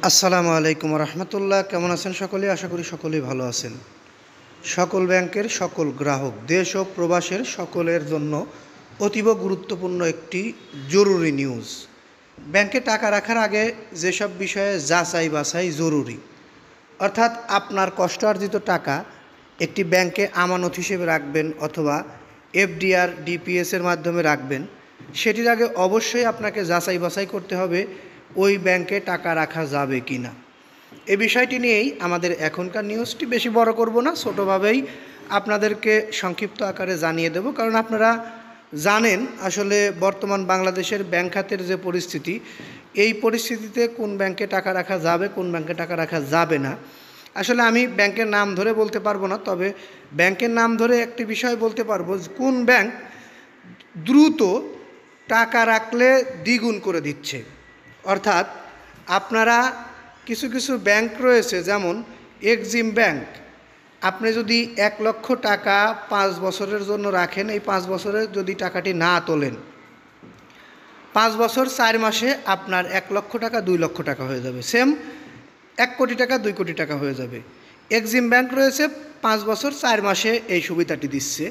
আসসালামু আলাইকুম রহমতুল্লাহ। কেমন আছেন সকলে? আশা করি সকলেই ভালো আছেন। সকল ব্যাংকের সকল গ্রাহক, দেশ ও প্রবাসের সকলের জন্য অতীব গুরুত্বপূর্ণ একটি জরুরি নিউজ। ব্যাংকে টাকা রাখার আগে যেসব বিষয়ে যাচাই বাছাই জরুরি, অর্থাৎ আপনার কষ্টার্জিত টাকা একটি ব্যাংকে আমানত হিসেবে রাখবেন অথবা এফডিআর ডিপিএসের মাধ্যমে রাখবেন, সেটির আগে অবশ্যই আপনাকে যাচাই বাছাই করতে হবে ওই ব্যাংকে টাকা রাখা যাবে কি না। এই বিষয়টি নিয়েই আমাদের এখনকার নিউজটি। বেশি বড় করব না, ছোটোভাবেই আপনাদেরকে সংক্ষিপ্ত আকারে জানিয়ে দেব। কারণ আপনারা জানেন আসলে বর্তমান বাংলাদেশের ব্যাংক খাতের যে পরিস্থিতি, এই পরিস্থিতিতে কোন ব্যাংকে টাকা রাখা যাবে, কোন ব্যাংকে টাকা রাখা যাবে না। আসলে আমি ব্যাংকের নাম ধরে বলতে পারবো না, তবে ব্যাংকের নাম ধরে একটি বিষয় বলতে পারবো, কোন ব্যাংক দ্রুত টাকা রাখলে দ্বিগুণ করে দিচ্ছে। অর্থাৎ আপনারা কিছু কিছু ব্যাংক রয়েছে, যেমন এক্সিম ব্যাংক। আপনি যদি 1 লক্ষ টাকা 5 বছরের জন্য রাখেন, এই 5 বছরে যদি টাকাটি না তোলেন, 5 বছর 4 মাসে আপনার 1 লক্ষ টাকা 2 লক্ষ টাকা হয়ে যাবে। সেম 1 কোটি টাকা 2 কোটি টাকা হয়ে যাবে। এক্সিম ব্যাংক রয়েছে 5 বছর 4 মাসে এই সুবিধাটি দিচ্ছে।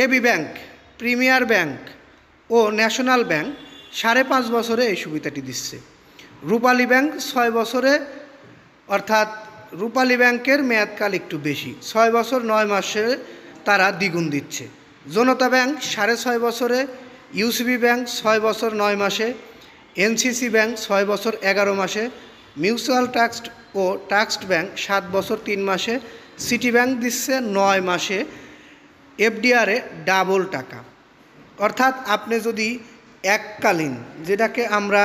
এবি ব্যাংক, প্রিমিয়ার ব্যাংক ও ন্যাশনাল ব্যাংক 5.5 বছরে এই সুবিধাটি দিচ্ছে। রূপালী ব্যাংক 6 বছরে, অর্থাৎ রূপালী ব্যাংকের মেয়াদকাল একটু বেশি, 6 বছর 9 মাসে তারা দ্বিগুণ দিচ্ছে। জনতা ব্যাংক 6.5 বছরে, ইউসিবি ব্যাংক 6 বছর 9 মাসে, এনসিসি ব্যাংক 6 বছর 11 মাসে, মিউচুয়াল ট্রাস্ট ও ট্রাস্ট ব্যাংক 7 বছর 3 মাসে, সিটি ব্যাংক দিচ্ছে 9 মাসে এফডিআরে ডাবল টাকা। অর্থাৎ আপনি যদি এককালীন, যেটাকে আমরা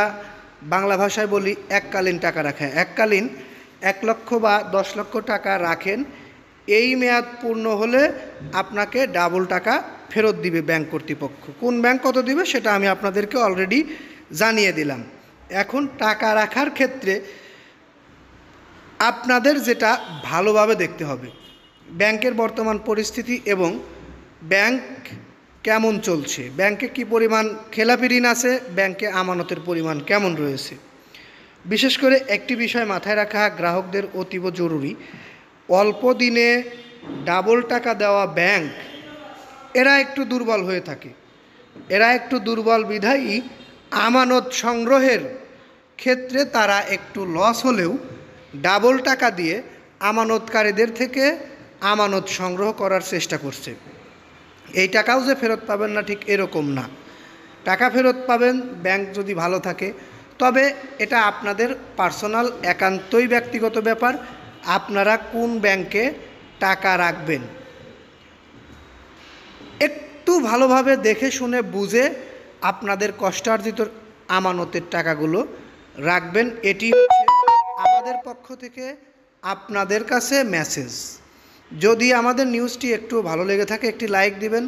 বাংলা ভাষায় বলি এককালীন টাকা রাখা, এককালীন 1 লক্ষ বা 10 লক্ষ টাকা রাখেন, এই মেয়াদ পূর্ণ হলে আপনাকে ডাবল টাকা ফেরত দিবে ব্যাংক কর্তৃপক্ষ। কোন ব্যাংক কত দিবে সেটা আমি আপনাদেরকে অলরেডি জানিয়ে দিলাম। এখন টাকা রাখার ক্ষেত্রে আপনাদের যেটা ভালোভাবে দেখতে হবে, ব্যাংকের বর্তমান পরিস্থিতি এবং ব্যাংক কেমন চলছে, ব্যাংকে কি পরিমাণ খেলাপি ঋণ আছে, ব্যাংকে আমানতের পরিমাণ কেমন রয়েছে। বিশেষ করে একটি বিষয় মাথায় রাখা গ্রাহকদের অতীব জরুরি, অল্প দিনে ডাবল টাকা দেওয়া ব্যাংক এরা একটু দুর্বল হয়ে থাকে। এরা একটু দুর্বল বিধায়ী আমানত সংগ্রহের ক্ষেত্রে তারা একটু লস হলেও ডাবল টাকা দিয়ে আমানতকারীদের থেকে আমানত সংগ্রহ করার চেষ্টা করছে। এই টাকাও যে ফেরত পাবেন না ঠিক এরকম না, টাকা ফেরত পাবেন ব্যাংক যদি ভালো থাকে। তবে এটা আপনাদের পার্সোনাল, একান্তই ব্যক্তিগত ব্যাপার, আপনারা কোন ব্যাংকে টাকা রাখবেন একটু ভালোভাবে দেখে শুনে বুঝে আপনাদের কষ্টার্জিত আমানতের টাকাগুলো রাখবেন। এটি হচ্ছে আমাদের পক্ষ থেকে আপনাদের কাছে মেসেজ। যদি আমাদের নিউজটি একটু ভালো লেগে থাকে একটি লাইক দিবেন।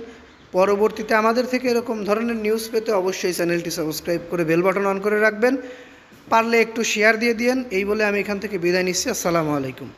পরবর্তীতে আমাদের থেকে এরকম ধরনের নিউজ পেতে অবশ্যই চ্যানেলটি সাবস্ক্রাইব করে বেল বাটন অন করে রাখবেন। পারলে একটু শেয়ার দিয়ে দিন। এই বলে আমি এখান থেকে বিদায় নিচ্ছি। আসসালামু আলাইকুম।